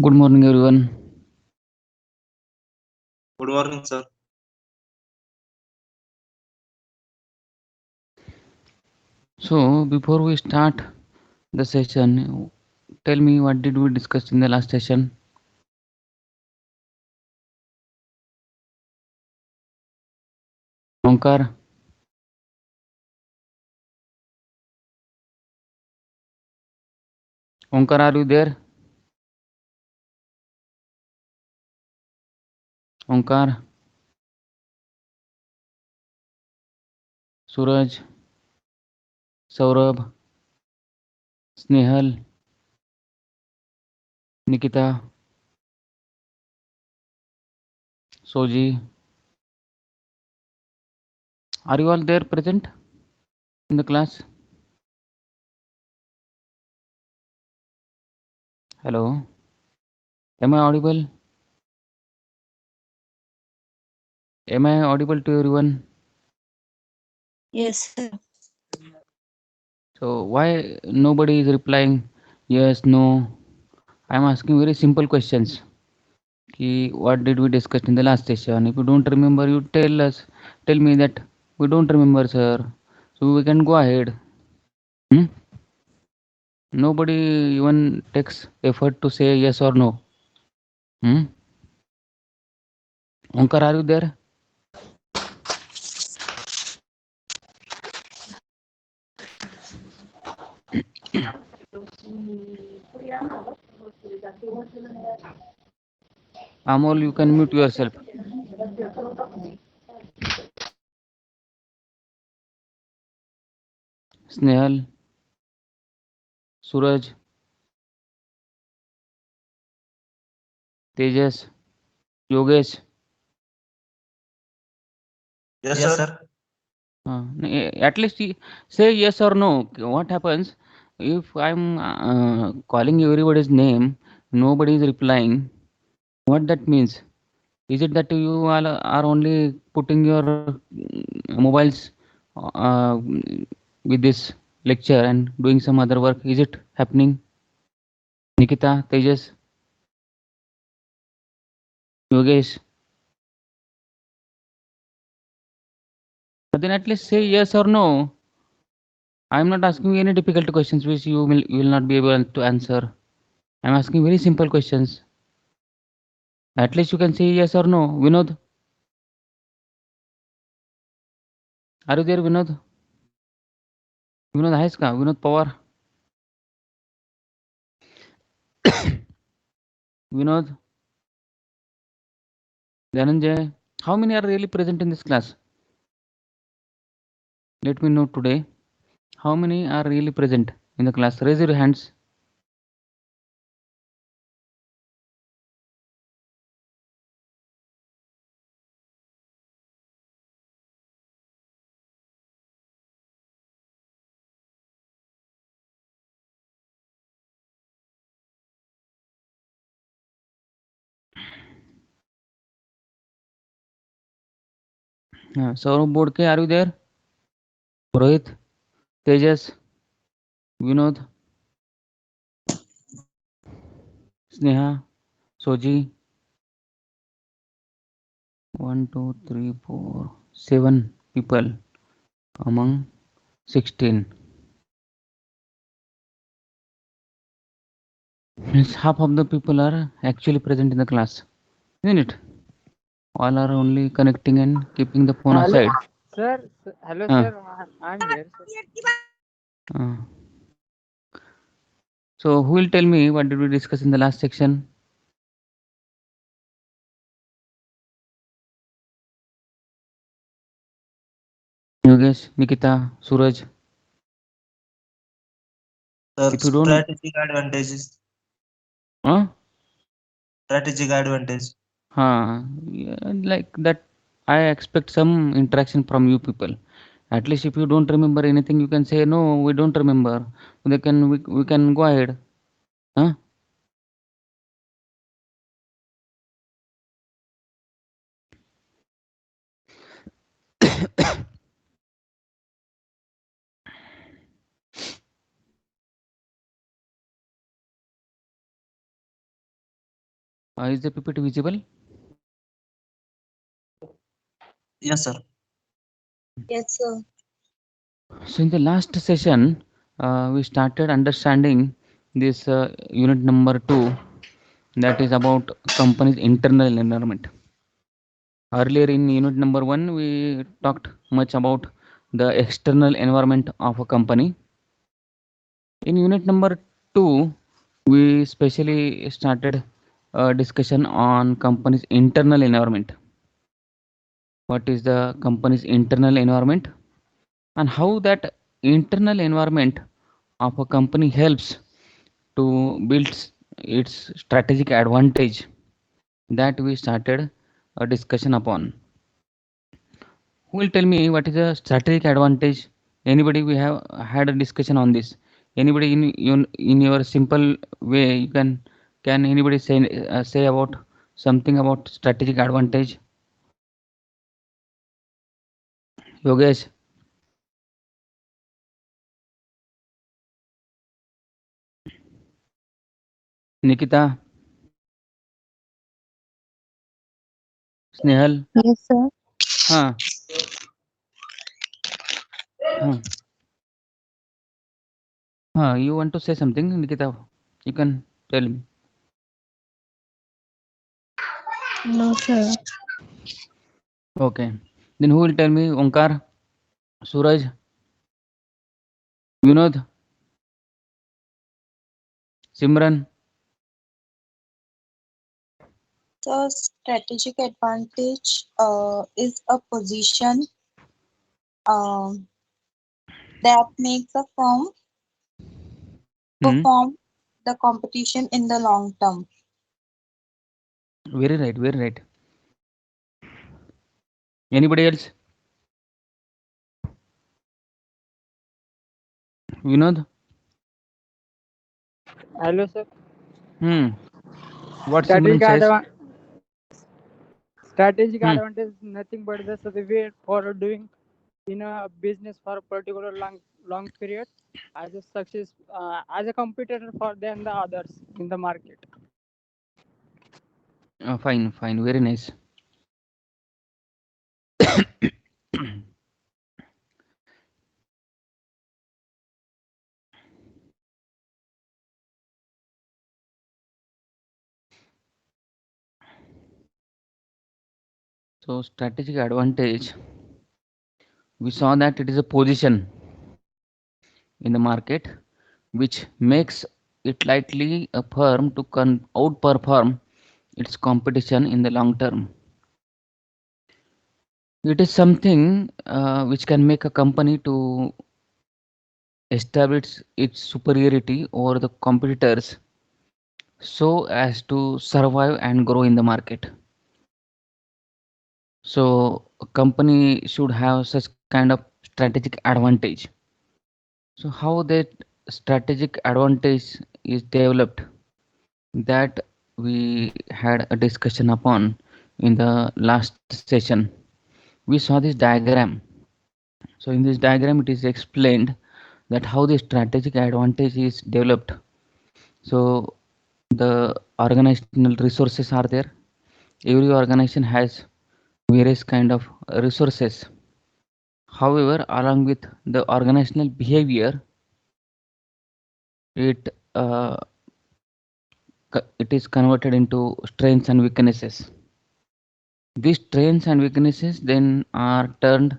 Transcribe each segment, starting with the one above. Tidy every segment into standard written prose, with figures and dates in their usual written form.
Good morning, everyone. Good morning, sir. So, before we start the session, tell me what did we discuss in the last session? Onkar, Onkar, are you there? Onkar, Suraj, Saurabh, Snehal, Nikita, Soji. Are you all there present in the class? Hello. Am I audible? Am I audible to everyone? Yes, sir. So, why nobody is replying yes, no? I am asking very simple questions. What did we discuss in the last session? If you don't remember, you tell me that we don't remember, sir. So we can go ahead. Hmm? Nobody even takes effort to say yes or no. Hmm? Onkar, are you there? Amol, you can mute yourself. Snehal, Suraj, Tejas, Yogesh. Yes, sir. At least say yes or no. What happens if I'm calling everybody's name, nobody is replying? What that means? Is it that you all are only putting your mobiles with this lecture and doing some other work? Is it happening? Nikita, Tejas, Yogesh. But then at least say yes or no. I am not asking you any difficult questions which you will not be able to answer. I am asking very simple questions. At least you can say yes or no. Vinod, are you there, Vinod? Vinod आहेस का? Vinod Pawar, Vinod, Dhananjay. How many are really present in this class? Let me know today. How many are really present in the class? Raise your hands. Saurabh Bodke, are you there? Rohit, Tejas, Vinod, Sneha, Soji. 1, 2, 3, 4, 7 people among 16. Means half of the people are actually present in the class, isn't it? All are only connecting and keeping the phone Hello, aside. hello, Uh, sir. I'm here, sir. uh. So, who will tell me what did we discuss in the last section? Yogesh, Nikita, Suraj. Sir, If you don't, strategic advantages. huh? Strategic advantage. Yeah, like that, I expect some interaction from you people. At least if you don't remember anything, you can say no, we don't remember. We can go ahead. Huh? Is the PPT visible? Yes, sir. Yes, sir. So in the last session, we started understanding this unit number 2, that is about company's internal environment. Earlier in unit number 1, we talked much about the external environment of a company. In unit number 2, we specially started a discussion on company's internal environment. What is the company's internal environment and how that internal environment of a company helps to build its strategic advantage, that we started a discussion upon. Who will tell me what is a strategic advantage? Anybody? We have had a discussion on this. Anybody in your simple way, you can anybody say about something about strategic advantage? Yogesh, Nikita, Snehal. Yes, sir. Huh, huh, huh. You want to say something, Nikita? You can tell me. No, sir. Okay. Then who will tell me? Onkar, Suraj, Vinod, Simran. So strategic advantage is a position um, that makes a firm Hmm. perform the competition in the long term. Very right. Very right. Anybody else? Vinod. Hello, sir. Hmm. What Simran Strategic says? advan strategic Hmm. advantage is nothing but the way for doing in a business for a particular long period as a success as a competitor for than the others in the market. Fine. Fine. Very nice. So strategic advantage. We saw that it is a position in the market which makes it likely a firm to outperform its competition in the long term. It is something which can make a company to establish its superiority over the competitors so as to survive and grow in the market. So a company should have such kind of strategic advantage. So how that strategic advantage is developed, that we had a discussion upon in the last session. We saw this diagram. So in this diagram it is explained that how the strategic advantage is developed. So the organizational resources are there. Every organization has various kind of resources. However, along with the organizational behavior, it it is converted into strengths and weaknesses. These strengths and weaknesses then are turned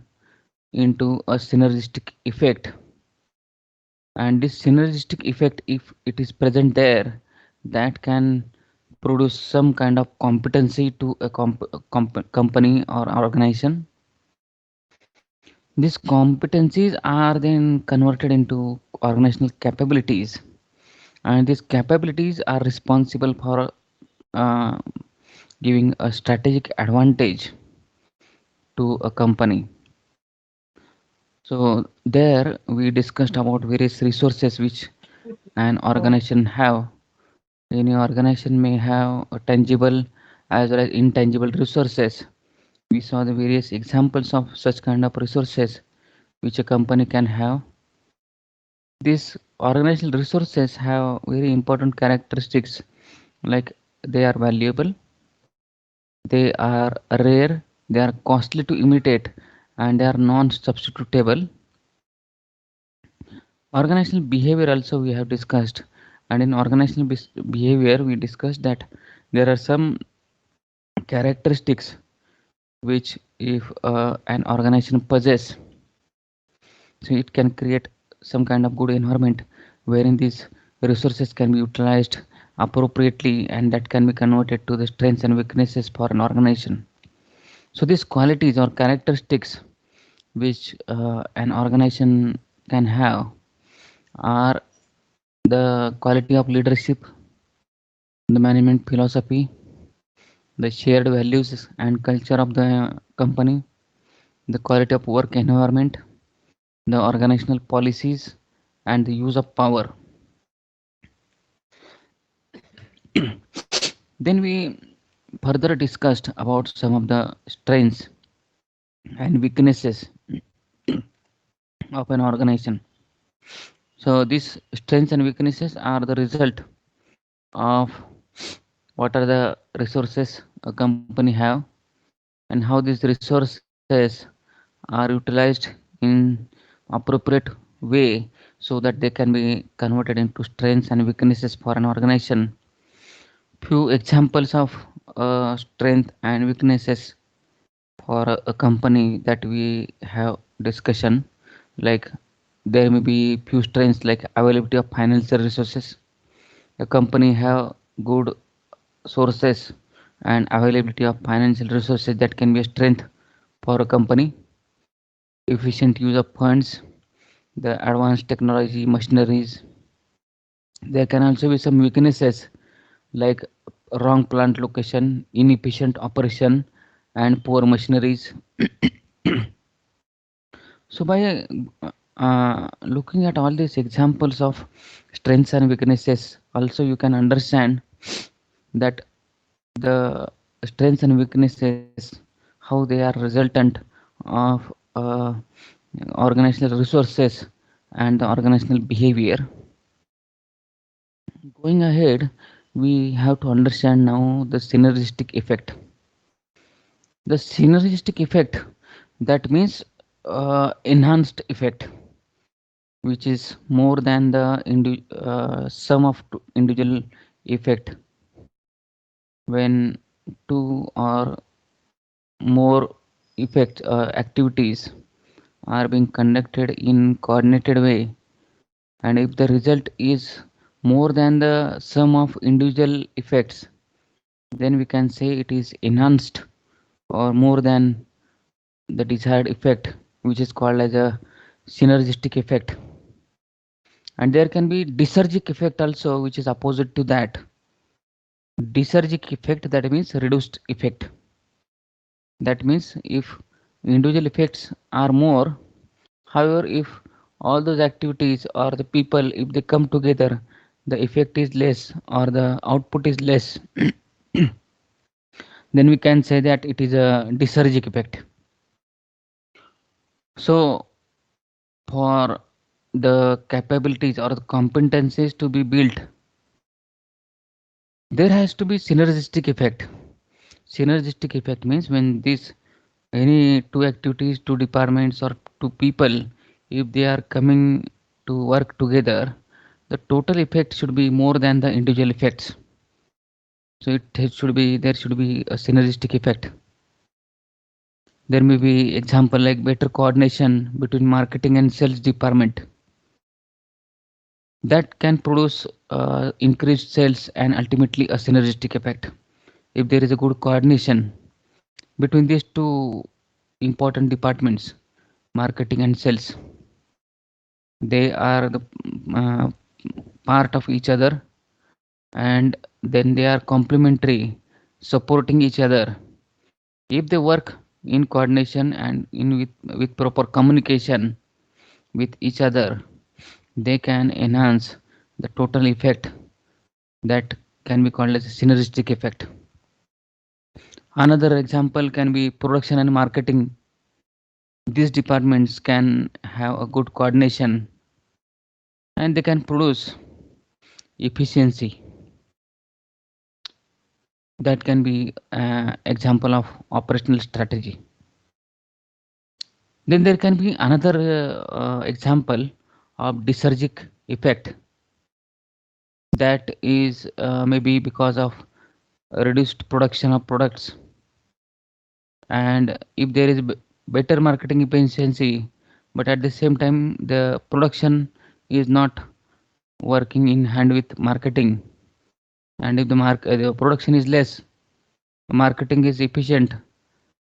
into a synergistic effect, and this synergistic effect, if it is present there, that can produce some kind of competency to a company or organization. These competencies are then converted into organizational capabilities, and these capabilities are responsible for uh, giving a strategic advantage to a company. So there we discussed about various resources which an organization have. Any organization may have a tangible as well as intangible resources. We saw the various examples of such kind of resources which a company can have. These organizational resources have very important characteristics like they are valuable, they are rare, they are costly to imitate, and they are non-substitutable. Organizational behavior also we have discussed, and in organizational behavior we discussed that there are some characteristics which if an organization possess, so it can create some kind of good environment wherein these resources can be utilized appropriately and that can be converted to the strengths and weaknesses for an organization. So these qualities or characteristics which an organization can have are the quality of leadership, the management philosophy, the shared values and culture of the company, the quality of work environment, the organizational policies, and the use of power. Then we further discussed about some of the strengths and weaknesses of an organization. So these strengths and weaknesses are the result of what are the resources a company have and how these resources are utilized in appropriate way so that they can be converted into strengths and weaknesses for an organization. Few examples of strength and weaknesses for a company that we have discussion, like there may be few strengths like availability of financial resources. A company have good sources and availability of financial resources that can be a strength for a company. Efficient use of funds, the advanced technology machineries. There can also be some weaknesses like wrong plant location, inefficient operation, and poor machineries. So by looking at all these examples of strengths and weaknesses, also you can understand that the strengths and weaknesses, how they are resultant of organizational resources and the organizational behavior. Going ahead, we have to understand now the synergistic effect. The synergistic effect, that means enhanced effect, which is more than the sum of individual effect. When two or more effect activities are being conducted in coordinated way, and if the result is more than the sum of individual effects, then we can say it is enhanced or more than the desired effect, which is called as a synergistic effect. And there can be disergic effect also, which is opposite to that. Disergic effect, that means reduced effect. That means if individual effects are more, however, if all those activities or the people, if they come together, the effect is less or the output is less, then we can say that it is a disergic effect. So for the capabilities or the competencies to be built, there has to be synergistic effect. Synergistic effect means when this any two activities, two departments or two people, if they are coming to work together, the total effect should be more than the individual effects. So there should be a synergistic effect. There may be example like better coordination between marketing and sales department. That can produce increased sales and ultimately a synergistic effect. If there is a good coordination between these two important departments, marketing and sales, they are the uh, part of each other, and then they are complementary, supporting each other. If they work in coordination and with proper communication with each other, they can enhance the total effect that can be called as a synergistic effect. Another example can be production and marketing. These departments can have a good coordination and they can produce efficiency. That can be an example of operational strategy. Then there can be another example of dysergic effect. That is maybe because of reduced production of products, and if there is better marketing efficiency, but at the same time the production is not working in hand with marketing, and if the production is less, marketing is efficient,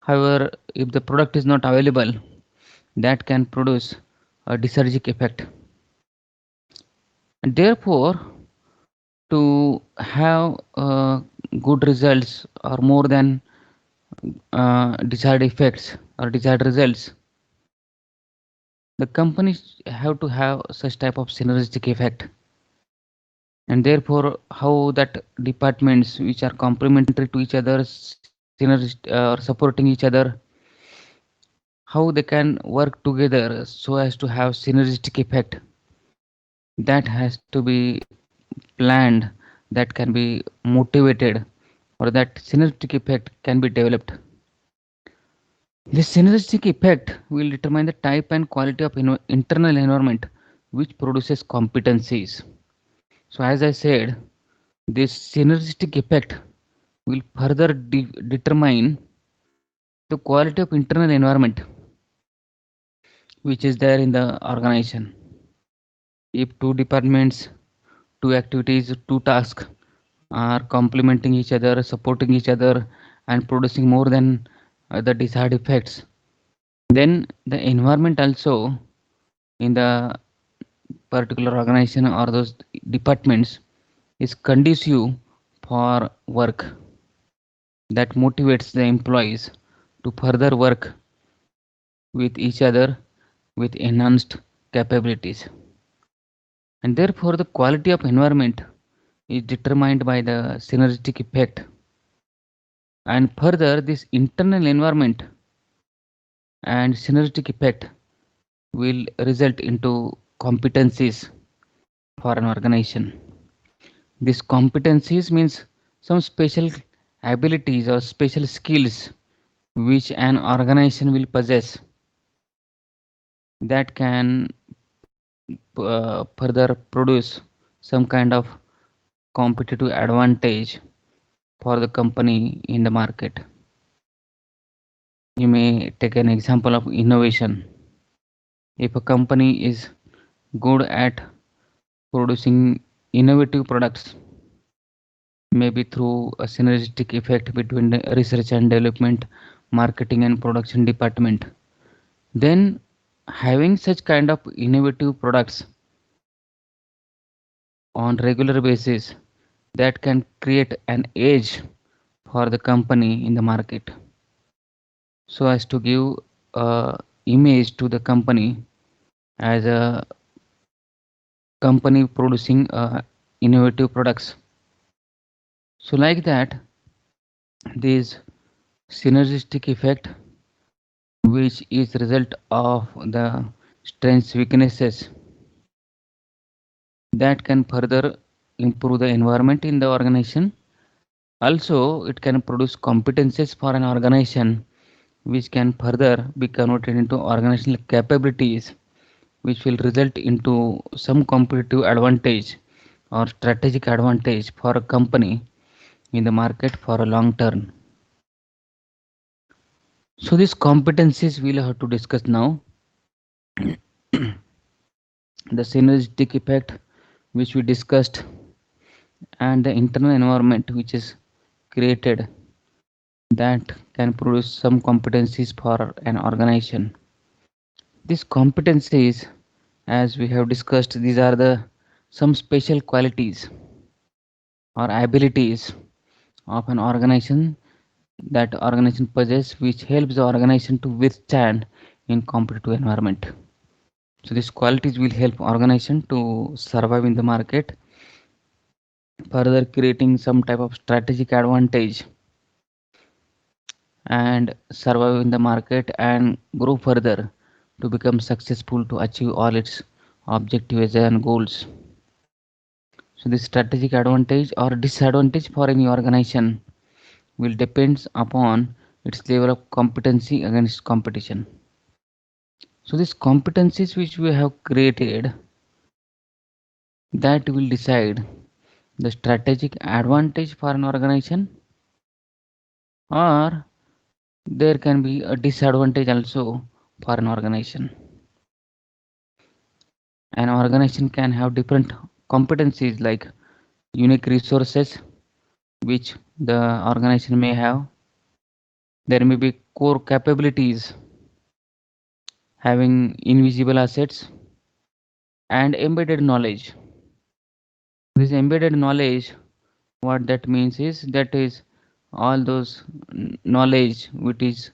however if the product is not available, that can produce a dysergic effect. And therefore, to have good results or more than desired effects or desired results, the companies have to have such type of synergistic effect. And therefore, how that departments which are complementary to each other, or supporting each other, how they can work together so as to have synergistic effect, that has to be planned, that can be motivated, or that synergistic effect can be developed. This synergistic effect will determine the type and quality of internal environment which produces competencies. So, as I said, this synergistic effect will further determine the quality of internal environment which is there in the organization. If two departments, two activities, two tasks are complementing each other, supporting each other, and producing more than the desired effects, then the environment also in the particular organization or those departments is conducive for work, that motivates the employees to further work with each other with enhanced capabilities. And therefore, the quality of environment is determined by the synergistic effect. And further, this internal environment and synergistic effect will result into competencies for an organization. These competencies means some special abilities or special skills which an organization will possess, that can further produce some kind of competitive advantage for the company in the market. You may take an example of innovation. If a company is good at producing innovative products, maybe through a synergistic effect between the research and development, marketing and production department, then having such kind of innovative products on regular basis, that can create an edge for the company in the market, so as to give a image to the company as a company producing innovative products. So like that, this synergistic effect, which is result of the strengths weaknesses, that can further improve the environment in the organization. Also, it can produce competences for an organization which can further be converted into organizational capabilities, which will result into some competitive advantage or strategic advantage for a company in the market for a long term. So these competencies we'll have to discuss now. The synergistic effect which we discussed, and the internal environment which is created, that can produce some competencies for an organization. These competencies, as we have discussed, these are the some special qualities or abilities of an organization that organization possess, which helps the organization to withstand in competitive environment. So these qualities will help organization to survive in the market, further creating some type of strategic advantage and survive in the market and grow further to become successful to achieve all its objectives and goals. So this strategic advantage or disadvantage for any organization, will depends upon its level of competency against competition. So these competencies which we have created, that will decide the strategic advantage for an organization, or there can be a disadvantage also for an organization. An organization can have different competencies like unique resources which the organization may have. There may be core capabilities having invisible assets and embedded knowledge. This embedded knowledge, what that means is that is all those knowledge which is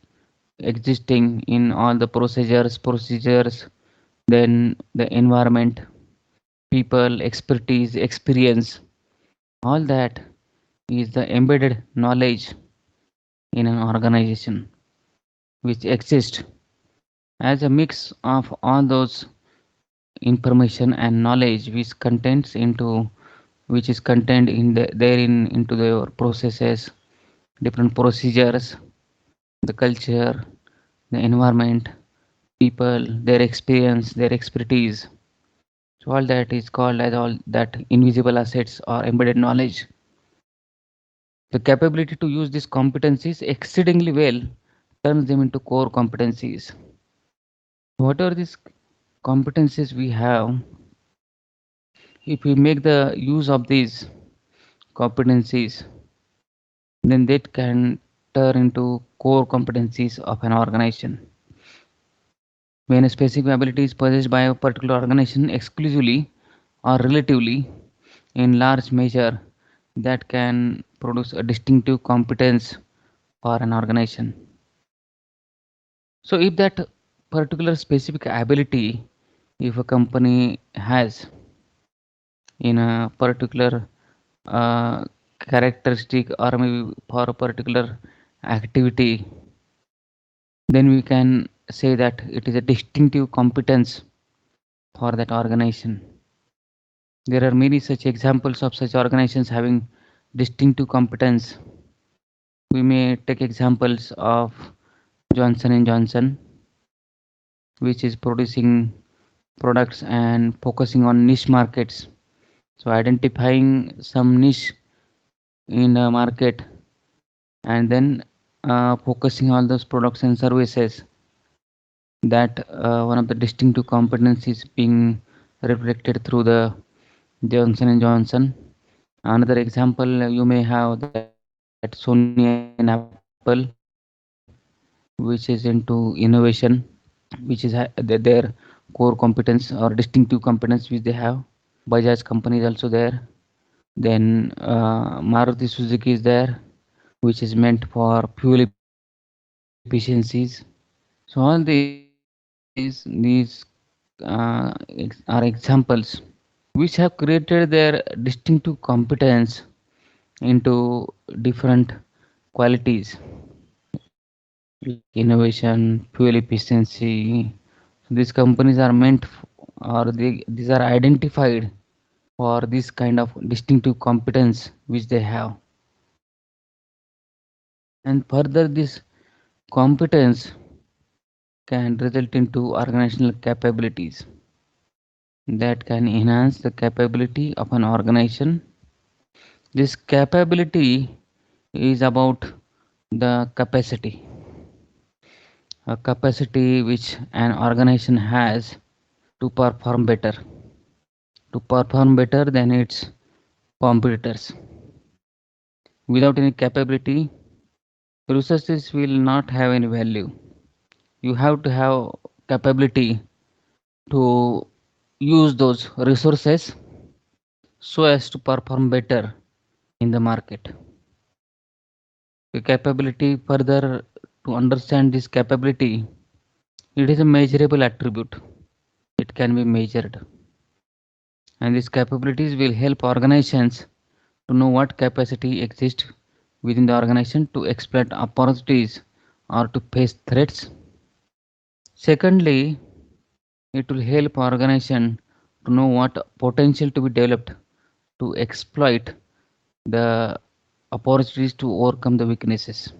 existing in all the procedures, then the environment, people, expertise, experience, all that is the embedded knowledge in an organization which exists as a mix of all those information and knowledge which is contained in therein into the processes, different procedures, the culture, the environment, people, their experience, their expertise. So all that is called as all that invisible assets or embedded knowledge. The capability to use these competencies exceedingly well turns them into core competencies. Whatever these competencies we have, if we make the use of these competencies, then that can turn into core competencies of an organization. When a specific ability is possessed by a particular organization exclusively or relatively in large measure, that can produce a distinctive competence for an organization. So if that particular specific ability, if a company has in a particular uh, characteristic or maybe for a particular activity, then we can say that it is a distinctive competence for that organization. There are many such examples of such organizations having distinctive competence. We may take examples of Johnson and Johnson, which is producing products and focusing on niche markets. So identifying some niche in the market and then focusing on those products and services, that one of the distinctive competencies being reflected through the Johnson and Johnson. Another example you may have that Sony and Apple, which is into innovation, which is their core competence or distinctive competence which they have. Bajaj company is also there. Then Maruti Suzuki is there, which is meant for fuel efficiencies. So all these are examples which have created their distinctive competence into different qualities like innovation, fuel efficiency. These companies are these are identified for this kind of distinctive competence which they have. And further, this competence can result into organizational capabilities that can enhance the capability of an organization. This capability is about the capacity, a capacity which an organization has to perform than its competitors. Without any capability, resources will not have any value. You have to have capability to use those resources so as to perform better in the market. The capability further, to understand this capability, it is a measurable attribute. It can be measured. And these capabilities will help organizations to know what capacity exists within the organization to exploit opportunities or to face threats. Secondly, it will help organization to know what potential to be developed to exploit the opportunities to overcome the weaknesses.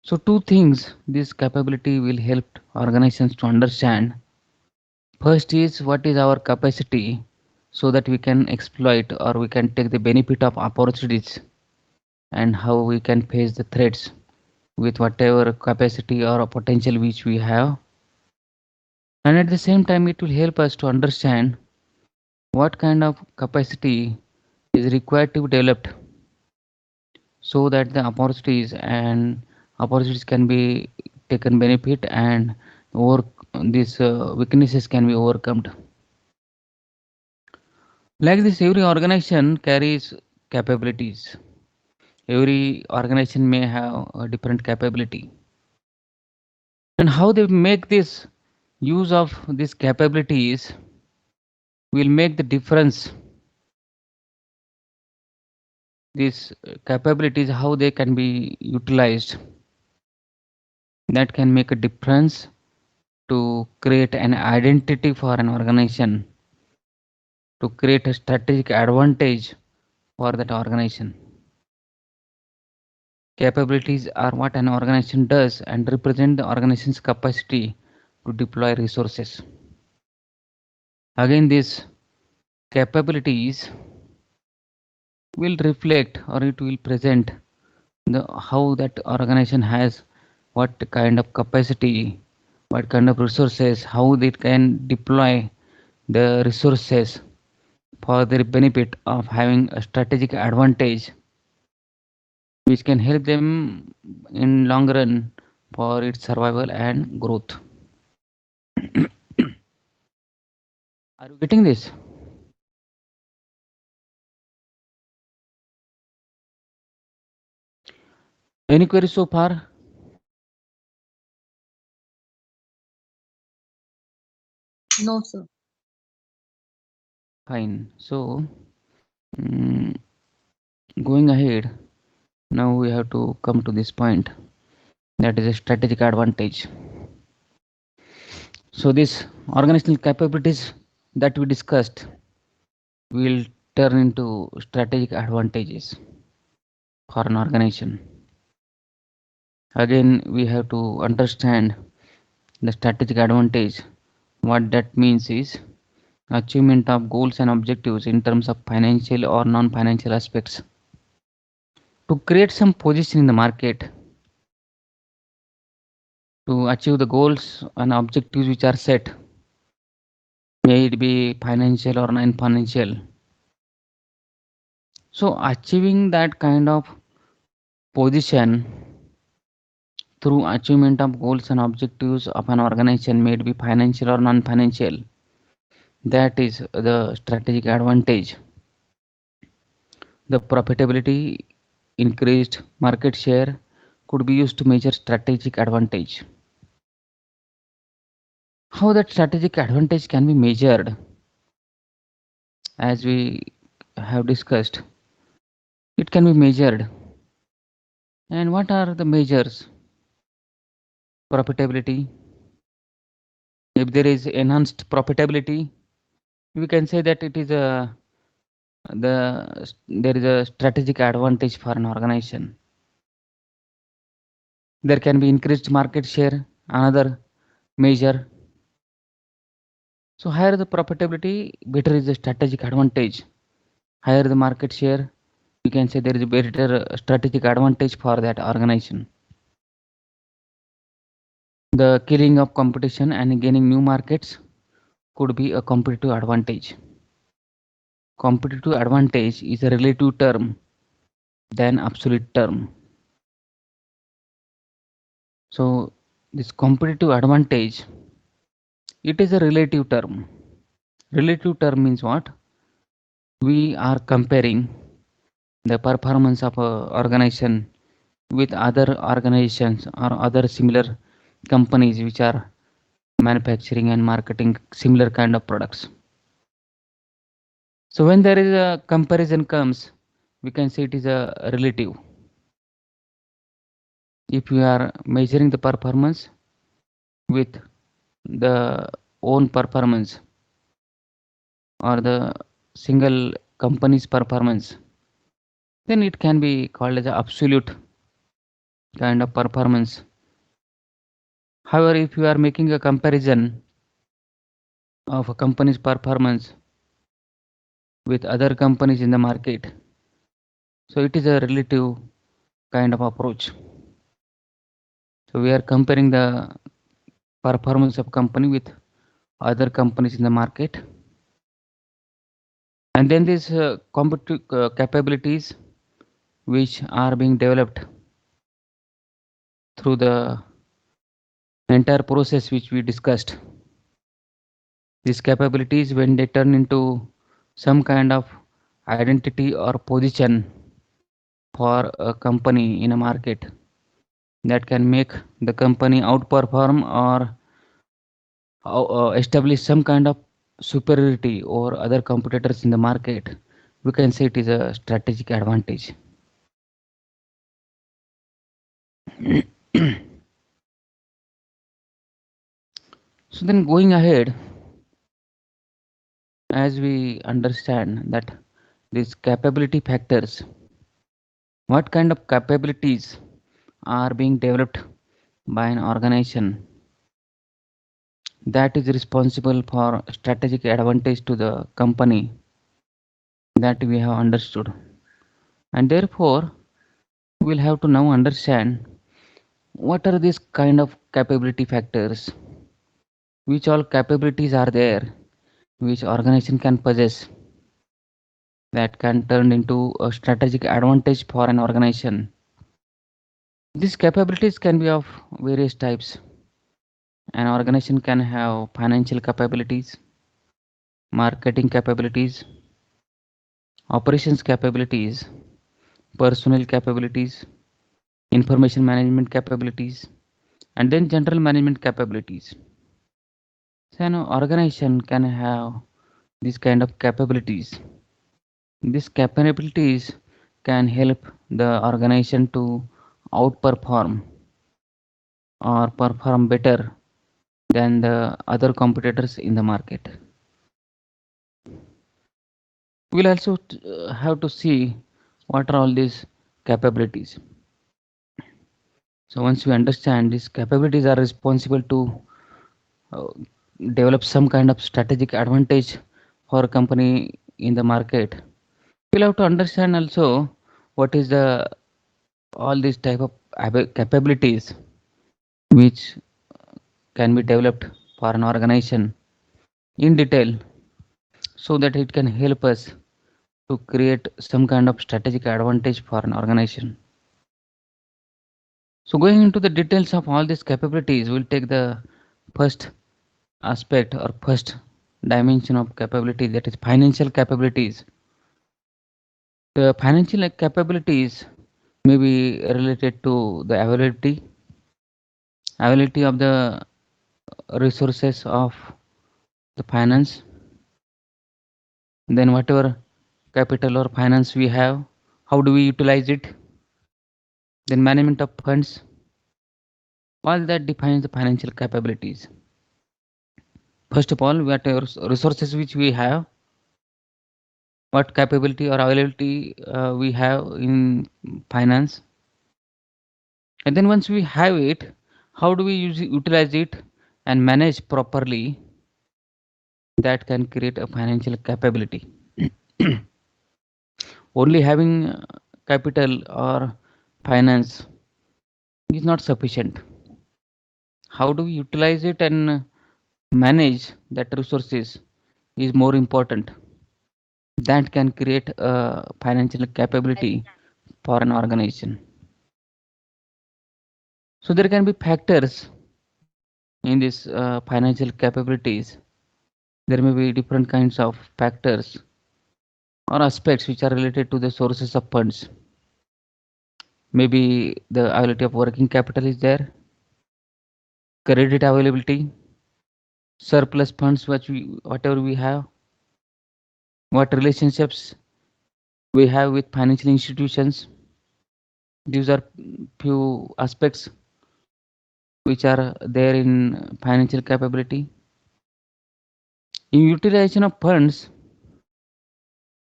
So two things this capability will help organizations to understand. First is what is our capacity so that we can exploit or we can take the benefit of opportunities, and how we can face the threats with whatever capacity or potential which we have. And at the same time it will help us to understand what kind of capacity is required to be developed so that the opportunities can be taken benefit, and over these weaknesses can be overcome. Like this, every organization carries capabilities. Every organization may have a different capability, and how they make this use of these capabilities will make the difference. These capabilities, how they can be utilized, that can make a difference to create an identity for an organization, to create a strategic advantage for that organization. Capabilities are what an organization does and represent the organization's capacity to deploy resources. Again, these capabilities will reflect or it will present the how that organization has what kind of capacity, what kind of resources, how they can deploy the resources for their benefit of having a strategic advantage which can help them in long run for its survival and growth. Are you getting this? Any queries so far? No, sir. Fine. So, mm, going ahead, now we have to come to this point, that is a strategic advantage. So, these organizational capabilities that we discussed will turn into strategic advantages for an organization. Again, we have to understand the strategic advantage. What that means is achievement of goals and objectives in terms of financial or non-financial aspects. To create some position in the market, to achieve the goals and objectives which are set, may it be financial or non-financial. So achieving that kind of position through achievement of goals and objectives of an organization, may it be financial or non-financial, that is the strategic advantage. The profitability, increased market share could be used to measure strategic advantage. How that strategic advantage can be measured, as we have discussed, it can be measured. And what are the measures? Profitability. If there is enhanced profitability, we can say that it is there is a strategic advantage for an organization. There can be increased market share, another measure. So higher the profitability, better is the strategic advantage. Higher the market share, you can say there is a better strategic advantage for that organization. The killing of competition and gaining new markets could be a competitive advantage. Competitive advantage is a relative term than absolute term. So this competitive advantage, it is a relative term. Relative term means what? We are comparing the performance of a organization with other organizations or other similar companies which are manufacturing and marketing similar kind of products. So when there is a comparison comes, we can say it is a relative. If you are measuring the performance with the own performance or the single company's performance, then it can be called as an absolute kind of performance. However, if you are making a comparison of a company's performance with other companies in the market, so it is a relative kind of approach. So we are comparing the performance of company with other companies in the market, and then these competitive capabilities which are being developed through the entire process which we discussed. These capabilities, when they turn into some kind of identity or position for a company in a market, that can make the company outperform or establish some kind of superiority over other competitors in the market, we can say it is a strategic advantage. So then going ahead, as we understand that these capability factors, what kind of capabilities are being developed by an organization that is responsible for strategic advantage to the company, that we have understood, and therefore we'll have to now understand what are these kind of capability factors, which all capabilities are there which organization can possess, that can turn into a strategic advantage for an organization. These capabilities can be of various types. An organization can have financial capabilities, marketing capabilities, operations capabilities, personnel capabilities, information management capabilities, and then general management capabilities. So an organization can have these kind of capabilities. These capabilities can help the organization to outperform or perform better than the other competitors in the market. We'll also have to see what are all these capabilities. So once we understand these capabilities are responsible to uh, develop some kind of strategic advantage for a company in the market, we'll have to understand also what is the all these type of capabilities which can be developed for an organization in detail, so that it can help us to create some kind of strategic advantage for an organization. So going into the details of all these capabilities, we'll take the first aspect or first dimension of capability, that is financial capabilities. The financial capabilities may be related to the availability of the resources of the finance, then whatever capital or finance we have, how do we utilize it, then management of funds, all that defines the financial capabilities. First of all, whatever resources which we have, what capability or availability we have in finance, and then once we have it, how do we utilize it and manage properly, that can create a financial capability. Only having capital or finance is not sufficient. How do we utilize it and manage that resources is more important. That can create a financial capability for an organization. So there can be factors in these financial capabilities. There may be different kinds of factors or aspects which are related to the sources of funds. Maybe the availability of working capital is there, credit availability, surplus funds which whatever we have, what relationships we have with financial institutions. These are few aspects which are there in financial capability. In utilization of funds,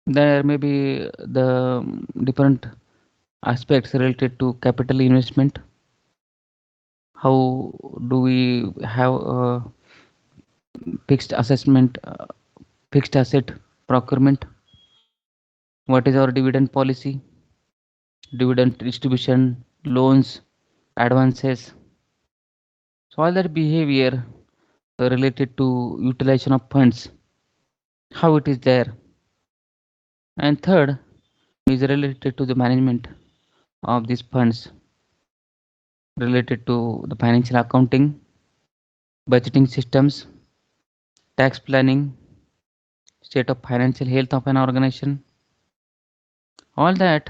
There may be the different aspects related to capital investment. How do we have a fixed assessment, fixed asset procurement? What is our dividend policy, dividend distribution, loans, advances? So all that behavior related to utilization of funds, how it is there. And third is related to the management of these funds, related to the financial accounting, budgeting systems, tax planning, state of financial health of an organization. All that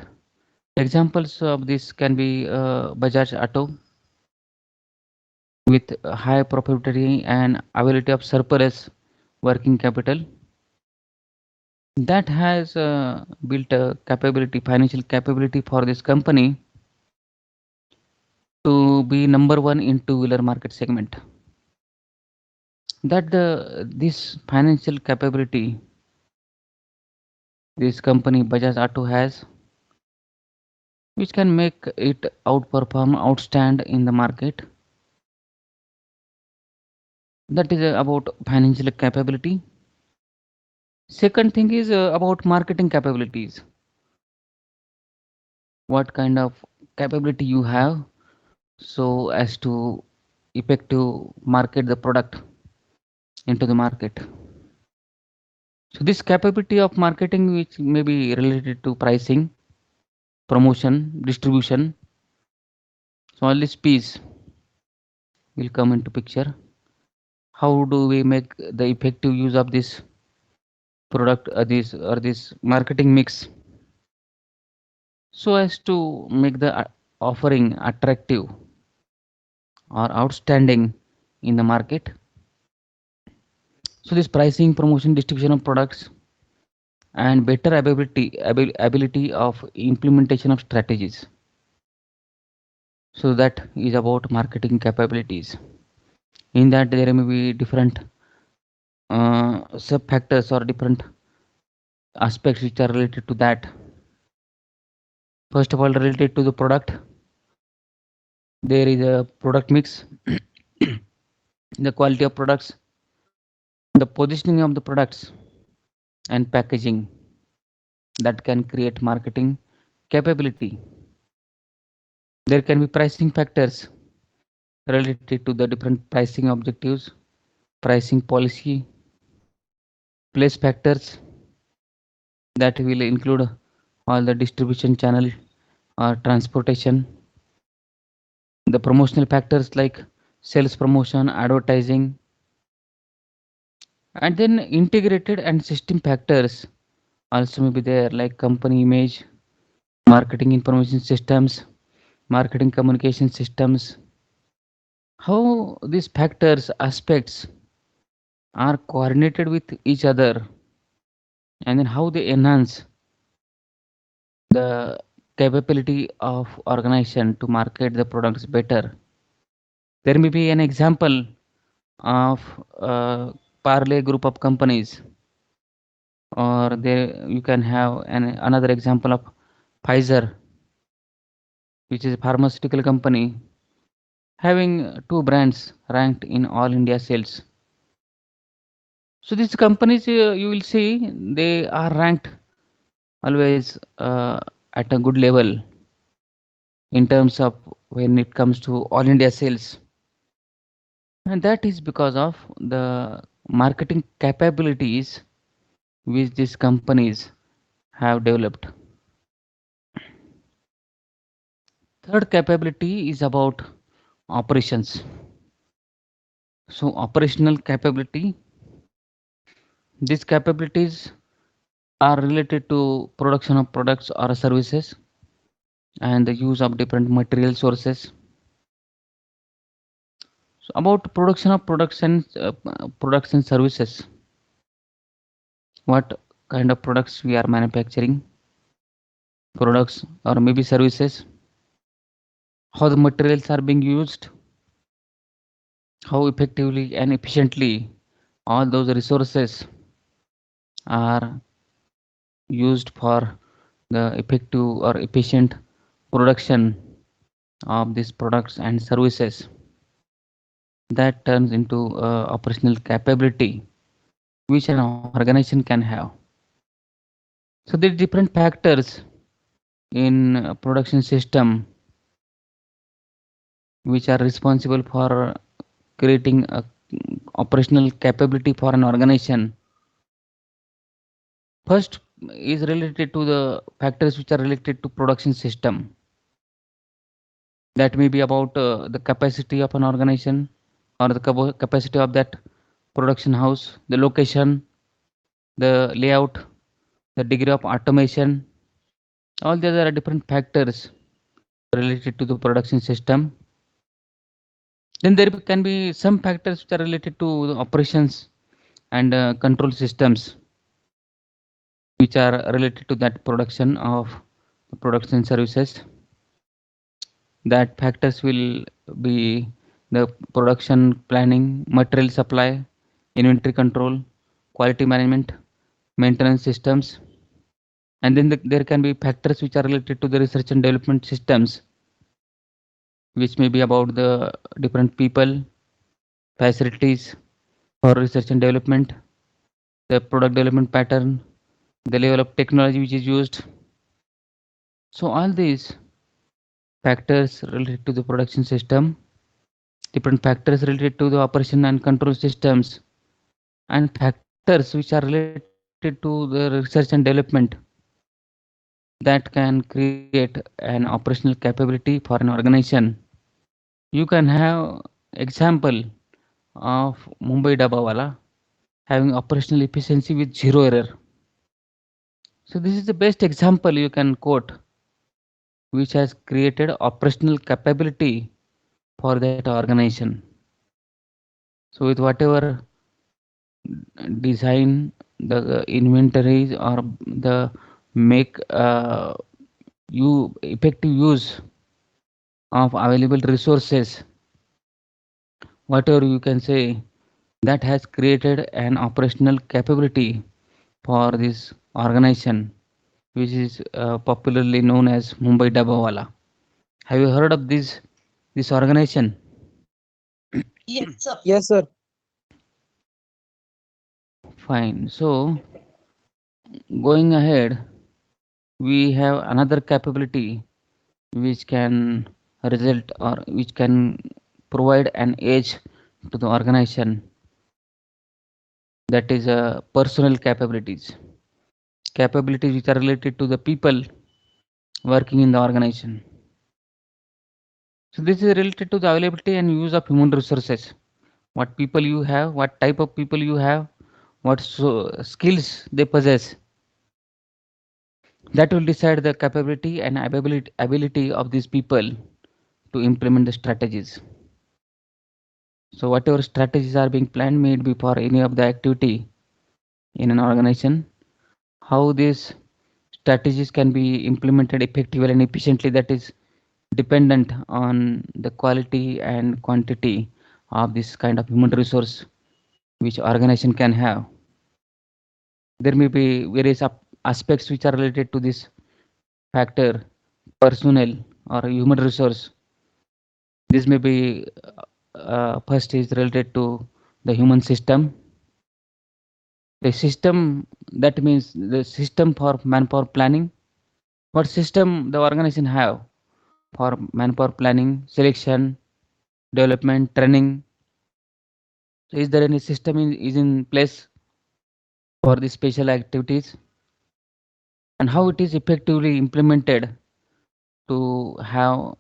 examples of this can be Bajaj Auto with high profitability and availability of surplus working capital that has built a capability, financial capability for this company to be number one in two-wheeler market segment. That this financial capability this company Bajaj Auto has, which can make it outperform, outstand in the market. That is about financial capability. Second thing is about marketing capabilities. What kind of capability you have so as to effective market the product into the market. So this capability of marketing which may be related to pricing, promotion, distribution. So all this piece will come into picture. How do we make the effective use of this product this marketing mix so as to make the offering attractive or outstanding in the market. So this pricing, promotion, distribution of products and better ability of implementation of strategies. So that is about marketing capabilities. In that there may be different sub factors or different aspects which are related to that. First of all, related to the product, there is a product mix, the quality of products, the positioning of the products and packaging that can create marketing capability. There can be pricing factors related to the different pricing objectives, pricing policy, place factors that will include all the distribution channel or transportation, the promotional factors like sales promotion, advertising, and then integrated and system factors also may be there like company image, marketing information systems, marketing communication systems. How these factors aspects are coordinated with each other and then how they enhance the capability of organization to market the products better. There may be an example of Parley group of companies, or there you can have another example of Pfizer, which is a pharmaceutical company having two brands ranked in all India sales. So these companies you will see they are ranked always at a good level in terms of when it comes to all India sales, and that is because of the marketing capabilities which these companies have developed. Third capability is about operations. So operational capability, these capabilities are related to production of products or services and the use of different material sources. So about production of products and services, what kind of products we are manufacturing, products or maybe services, how the materials are being used, how effectively and efficiently all those resources are used for the effective or efficient production of these products and services, that turns into operational capability which an organization can have. So there are different factors in a production system which are responsible for creating a operational capability for an organization. First is related to the factors which are related to production system. That may be about the capacity of an organization or the capacity of that production house, the location, the layout, the degree of automation. All these are different factors related to the production system. Then there can be some factors which are related to the operations and control systems which are related to that production of production services. That factors will be the production planning, material supply, inventory control, quality management, maintenance systems, and then there can be factors which are related to the research and development systems, which may be about the different people, facilities for research and development, the product development pattern, the level of technology which is used. So all these factors related to the production system, different factors related to the operation and control systems, and factors which are related to the research and development, that can create an operational capability for an organization. You can have example of Mumbai Dabawala having operational efficiency with zero error. So this is the best example you can quote which has created operational capability for that organization. So with whatever design, the inventories or the make you effective use of available resources, whatever you can say, that has created an operational capability for this organization which is popularly known as Mumbai Dabawala. Have you heard of this organization? Yes, sir. Yes, sir. Fine. So going ahead, we have another capability which can result or which can provide an edge to the organization, that is personal capabilities which are related to the people working in the organization. So this is related to the availability and use of human resources, what people you have, what type of people you have, what skills they possess, that will decide the capability and ability of these people to implement the strategies. So whatever strategies are being planned may it be for any of the activity in an organization, how these strategies can be implemented effectively and efficiently, that is dependent on the quality and quantity of this kind of human resource which organization can have. There may be various aspects which are related to this factor, personnel or human resource. This may be first is related to the human system. The system, that means the system for manpower planning. What system the organization have for manpower planning, selection, development, training? So is there any system is in place for the special activities, and how it is effectively implemented to have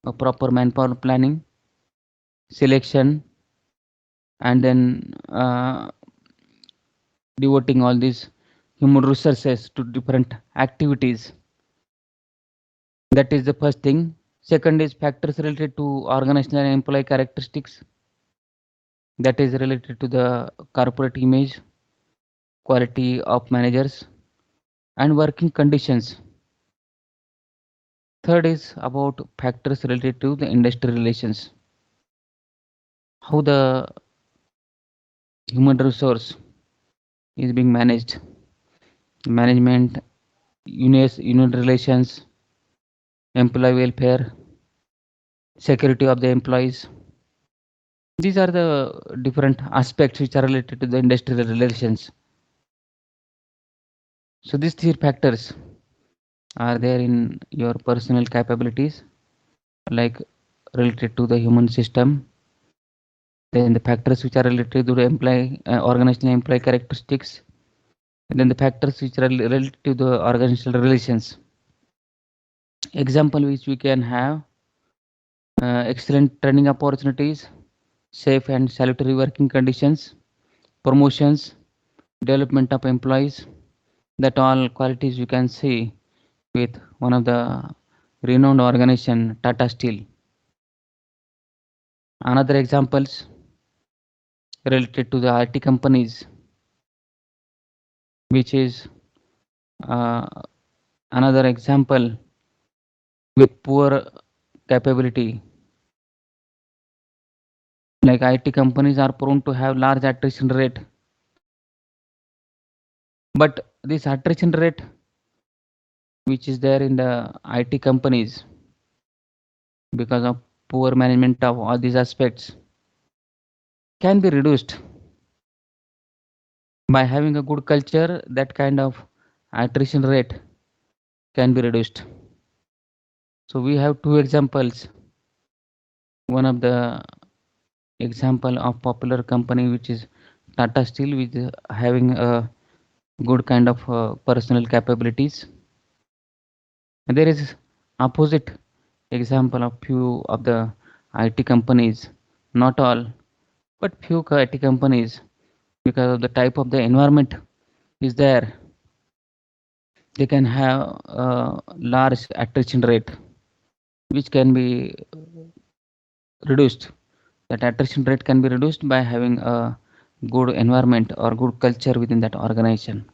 a proper manpower planning, selection, and then devoting all these human resources to different activities. That is the first thing. Second is factors related to organizational and employee characteristics. That is related to the corporate image, quality of managers, and working conditions. Third is about factors related to the industry relations, how the human resource is being managed. management, union relations, employee welfare, security of the employees. These are the different aspects which are related to the industrial relations. So these three factors are there in your personal capabilities, like related to the human system. Then the factors which are related to the employee, organizational employee characteristics. And then the factors which are related to the organizational relations. Example which we can have excellent training opportunities, safe and salutary working conditions, promotions, development of employees. That all qualities you can see with one of the renowned organization, Tata Steel. Another examples related to the IT companies, which is uh, another example with poor capability. Like IT companies are prone to have large attrition rate, but this attrition rate which is there in the IT companies because of poor management of all these aspects can be reduced by having a good culture. That kind of attrition rate can be reduced. So we have two examples. One of the example of popular company which is Tata Steel, which is having a good kind of personal capabilities. And there is opposite example of few of the IT companies, not all, but few IT companies, because of the type of the environment is there, they can have a large attrition rate, which can be reduced. That attrition rate can be reduced by having a good environment or good culture within that organization.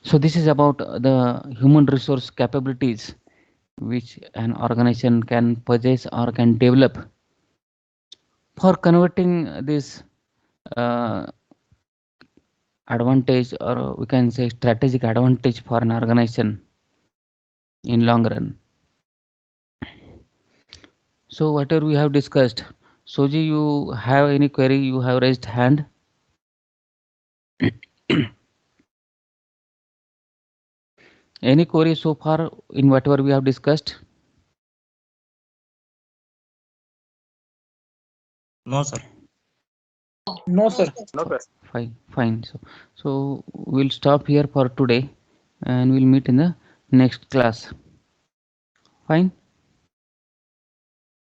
So this is about the human resource capabilities which an organization can possess or can develop. For converting this uh, advantage, or we can say strategic advantage for an organization in long run. So whatever we have discussed, Soji, you have any query? You have raised hand. Any query so far in whatever we have discussed? No, sir. No, sir. Fine. So we'll stop here for today, and we'll meet in the next class. Fine.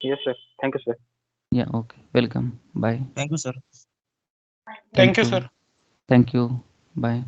Yes, sir. Thank you, sir. Yeah. Okay. Welcome. Bye. Thank you, sir. Thank you, sir. Thank you. Bye.